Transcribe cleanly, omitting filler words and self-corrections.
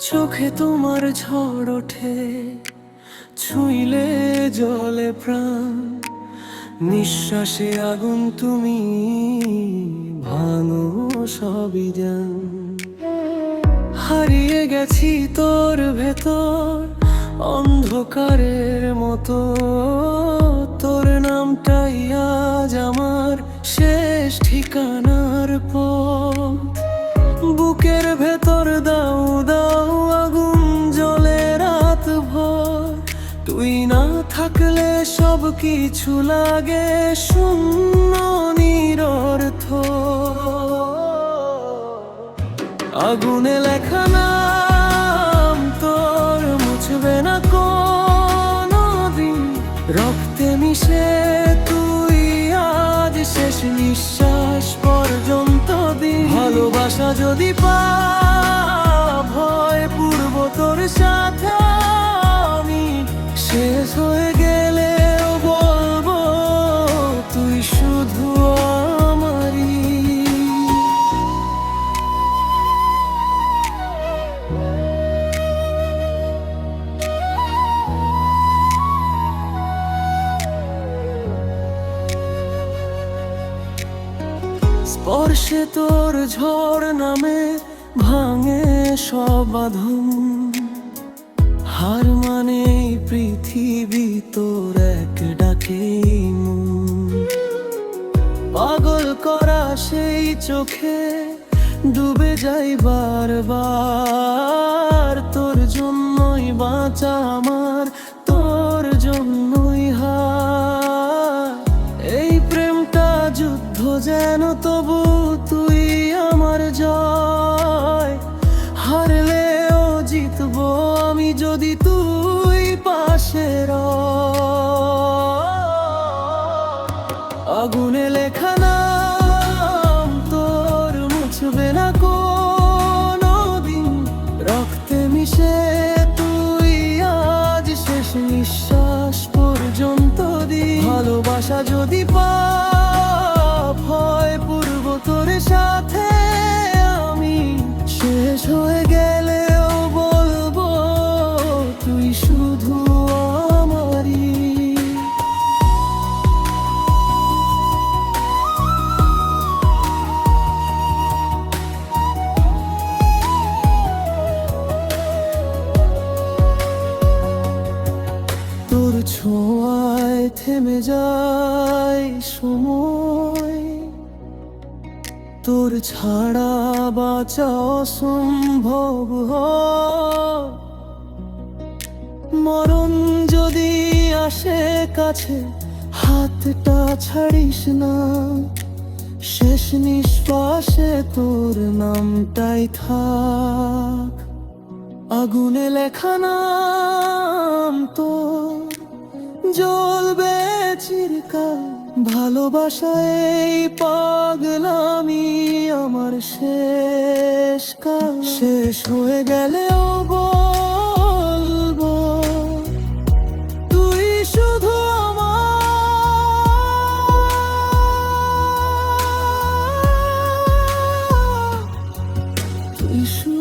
চোখে তোমার ঝড় ওঠে, ছুঁইলে জলে প্রাণ, নিঃশ্বাসে আগুন তুমি, ভাঙো সবই জান। হারিয়ে গেছি তোর ভেতর অন্ধকারের মতো, তোর নামটাই আজ আমার শেষ ঠিকানার পথ। বুকের ভেতর দাও দাও আগুন জ্বলে রাত ভর, তুই না থাকলে সব কিছু লাগে শূন্য নিরর্থ। আগুনে লেখা নাম তোর মুছবে না কোনোদিন, রক্তে মিশে তুই আজ শেষ নিঃশ্বাস পর্যন্ত দিন। ভালোবাসা যদি ভয় পূর্ব তোর সাথে আমি, শেষ হয়ে গেলেও বলবো তুই শুধু আমারই। স্পর্শে তোর ঝড় নামে ভাঙে সব বাঁধন, হার মানে পৃথিবী তোর এক ডাকেই মন। পাগল করা সেই চোখে ডুবে যাই বারবার, তোর জন্যই বাঁচা আমার, তোর জন্যই হার। এই প্রেমটা যুদ্ধ যেন, তবু তুই আমার জয়। হারলেও জিতবো আমি যদি তুই পাশে রয়। আগুনে লেখা নাম তোর মুছবে না কোনোদিন, রক্তে মিশে তুই আজ শেষ নিঃশ্বাস পর্যন্ত দিন। ভালোবাসা যদি ভয় পূর্ব তোর সাথে আমি, শেষ হয়ে গেলেও বলবো তুই শুধু আমারই। তোর ছোঁয়ায় থেমে যায় সময়, তোর ছাড়া বাঁচা অসম্ভব হয়। মরণ যদি আসে কাছে, হাতটা ছাড়িস না, শেষ নিঃশ্বাসে তোর নামটাই থাক। আগুনে লেখা নাম তোর জ্বলবে চিরকাল। ভালোবাসা এই পাগলামি আমার শেষ কাল। শেষ হয়ে গেলেও বলবো তুই শুধু আমার, তুই শুধু